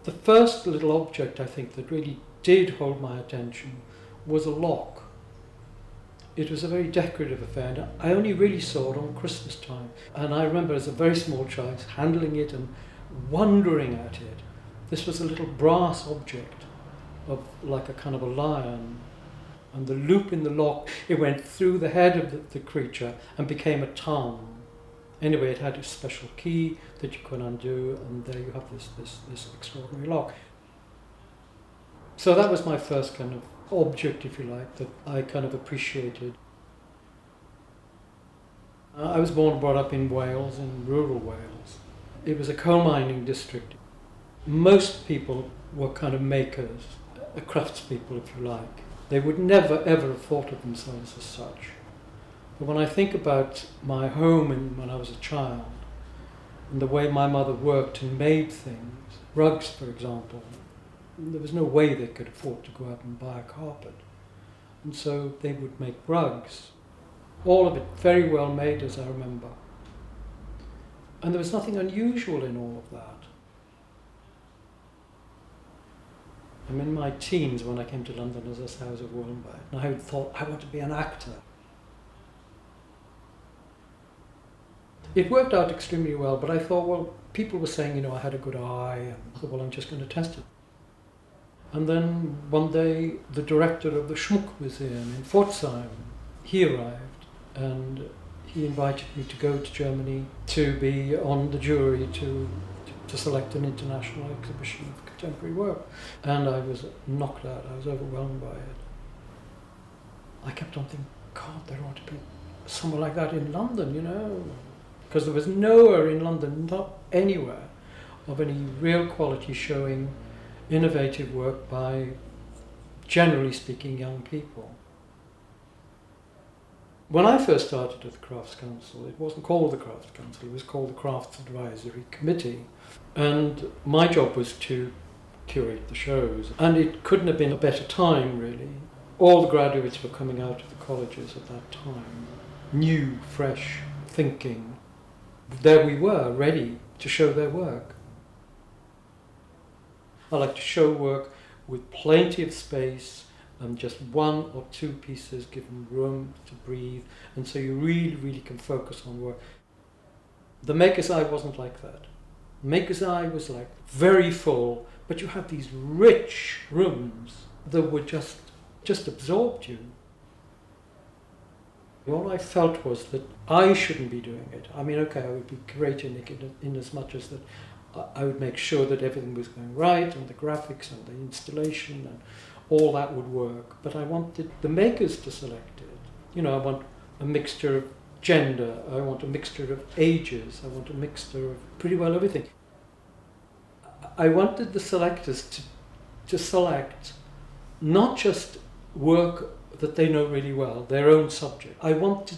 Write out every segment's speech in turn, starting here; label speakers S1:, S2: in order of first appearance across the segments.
S1: The first little object, I think, that really did hold my attention was a lock. It was a very decorative affair, and I only really saw it on Christmas time. And I remember as a very small child handling it and wondering at it. This was a little brass object of like a kind of a lion, and the loop in the lock, it went through the head of the creature and became a tongue. Anyway, it had a special key that you could undo, and there you have this extraordinary lock. So that was my first kind of object, if you like, that I kind of appreciated. I was born and brought up in Wales, in rural Wales. It was a coal mining district. Most people were kind of makers, craftspeople, if you like. They would never ever have thought of themselves as such. But when I think about my home and when I was a child, and the way my mother worked and made things, rugs for example, there was no way they could afford to go out and buy a carpet. And so they would make rugs, all of it very well made, as I remember. And there was nothing unusual in all of that. I'm in my teens when I came to London, as I say, I was at Wollongong, and I thought, I want to be an actor. It worked out extremely well, but I thought, well, people were saying, I had a good eye, and I thought, well, I'm just going to test it. And then one day, the director of the Schmuck Museum in Pforzheim, he arrived, and he invited me to go to Germany to be on the jury to select an international exhibition of contemporary work. And I was knocked out, I was overwhelmed by it. I kept on thinking, God, there ought to be somewhere like that in London, because there was nowhere in London, not anywhere, of any real quality showing innovative work by, generally speaking, young people. When I first started at the Crafts Council, it wasn't called the Crafts Council, it was called the Crafts Advisory Committee. And my job was to curate the shows. And it couldn't have been a better time, really. All the graduates were coming out of the colleges at that time. New, fresh thinking. There we were, ready to show their work. I like to show work with plenty of space and just one or two pieces given room to breathe, and so you really, really can focus on work. The Maker's Eye wasn't like that. Maker's Eye was like very full, but you had these rich rooms that would just absorbed you. All I felt was that I shouldn't be doing it. I mean, okay, I would be curating it in as much as that I would make sure that everything was going right, and the graphics and the installation and all that would work. But I wanted the makers to select it. I want a mixture of gender, I want a mixture of ages, I want a mixture of pretty well everything. I wanted the selectors to select not just work that they know really well, their own subject. I wanted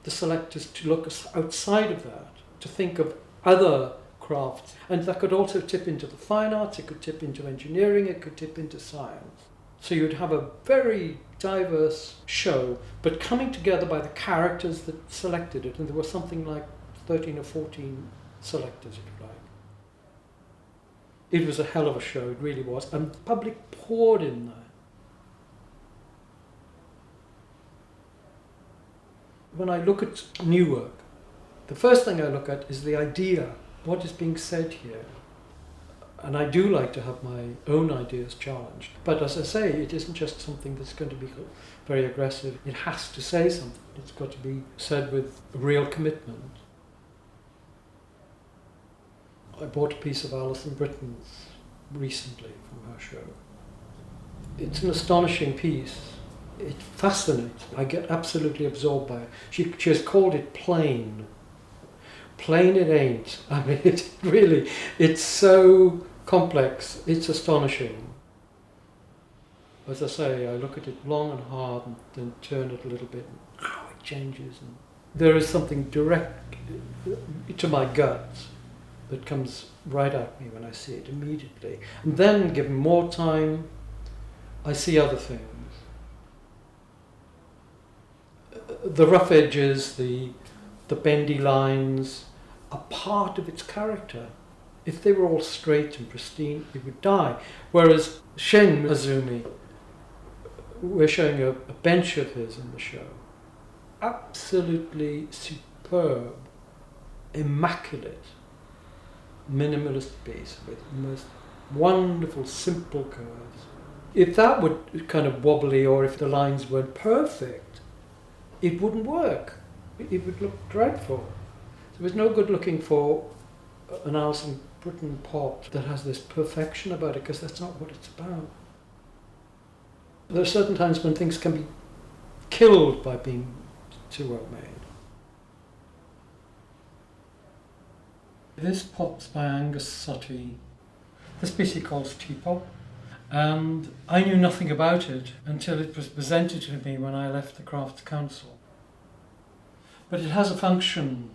S1: the selectors to look outside of that, to think of other crafts, and that could also tip into the fine arts, it could tip into engineering, it could tip into science. So you'd have a very diverse show, but coming together by the characters that selected it, and there was something like 13 or 14 selectors, if you like. It was a hell of a show, it really was, and the public poured in there. When I look at new work, the first thing I look at is the idea, what is being said here. And I do like to have my own ideas challenged. But as I say, it isn't just something that's going to be very aggressive. It has to say something. It's got to be said with real commitment. I bought a piece of Alison Britton's recently from her show. It's an astonishing piece. It fascinates me. I get absolutely absorbed by it. She has called it plain. Plain it ain't. I mean, it's so complex, it's astonishing. As I say, I look at it long and hard and then turn it a little bit and it changes. And there is something direct to my gut that comes right at me when I see it immediately. And then, given more time, I see other things. The rough edges, the bendy lines, are part of its character. If they were all straight and pristine, it would die. Whereas Shen Azumi, we're showing a bench of his in the show. Absolutely superb, immaculate, minimalist piece with the most wonderful, simple curves. If that were kind of wobbly or if the lines weren't perfect, it wouldn't work. It would look dreadful. So it's no good looking for an Alison Britton pot that has this perfection about it, because that's not what it's about. There are certain times when things can be killed by being too well made. This pot's by Angus Sutty. This piece he calls Teapot, and I knew nothing about it until it was presented to me when I left the Crafts Council. But it has a function.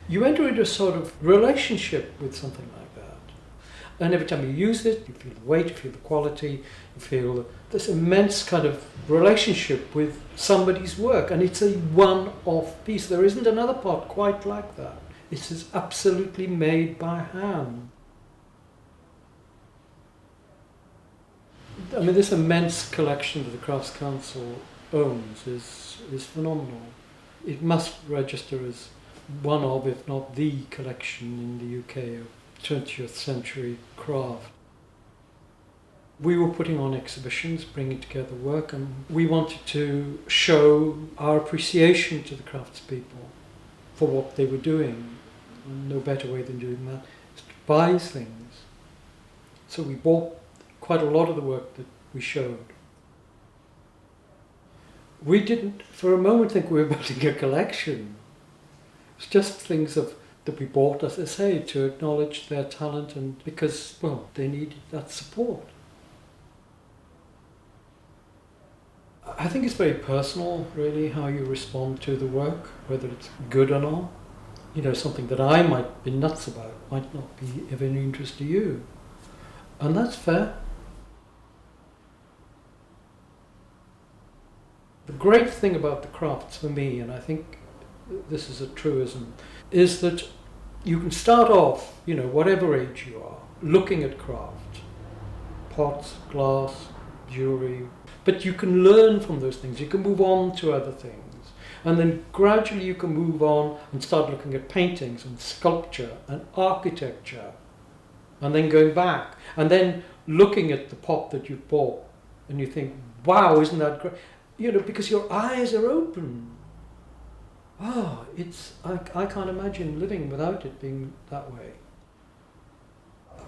S1: You enter into a sort of relationship with something like that. And every time you use it, you feel the weight, you feel the quality, you feel this immense kind of relationship with somebody's work. And it's a one-off piece. There isn't another pot quite like that. It is absolutely made by hand. I mean, this immense collection that the Crafts Council owns is phenomenal. It must register as one of, if not the collection in the UK of 20th century craft. We were putting on exhibitions, bringing together work, and we wanted to show our appreciation to the craftspeople for what they were doing. And no better way than doing that is to buy things. So we bought quite a lot of the work that we showed. We didn't for a moment think we were building a collection. It's just things that we bought, as I say, to acknowledge their talent, and because, well, they needed that support. I think it's very personal, really, how you respond to the work, whether it's good or not. You know, something that I might be nuts about might not be of any interest to you. And that's fair. The great thing about the crafts for me, and I think this is a truism, is that you can start off, you know, whatever age you are, looking at craft, pots, glass, jewellery, but you can learn from those things. You can move on to other things. And then gradually you can move on and start looking at paintings and sculpture and architecture, and then going back, and then looking at the pot that you bought, and you think, wow, isn't that great? You know, because your eyes are open. Wow, I can't imagine living without it being that way.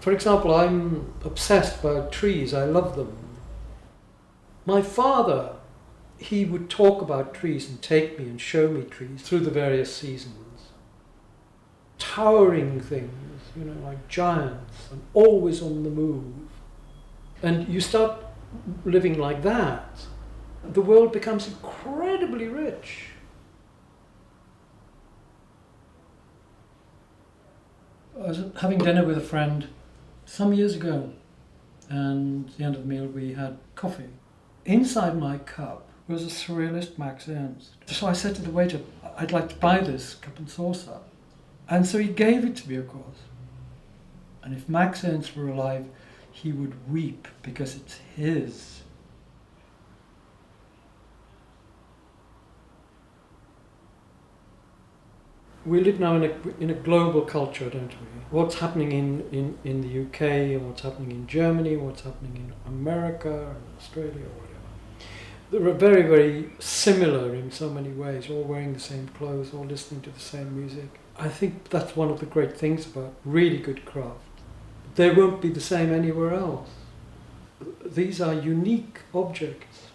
S1: For example, I'm obsessed by trees. I love them. My father, he would talk about trees and take me and show me trees through the various seasons. Towering things, you know, like giants, and always on the move. And you start living like that, the world becomes incredibly rich. I was having dinner with a friend some years ago, and at the end of the meal we had coffee. Inside my cup was a surrealist Max Ernst. So I said to the waiter, I'd like to buy this cup and saucer. And so he gave it to me, of course. And if Max Ernst were alive, he would weep because it's his. We live now in a global culture, don't we? What's happening in the UK, and what's happening in Germany, what's happening in America and Australia or whatever. They're very, very similar in so many ways, all wearing the same clothes, all listening to the same music. I think that's one of the great things about really good craft. They won't be the same anywhere else. These are unique objects.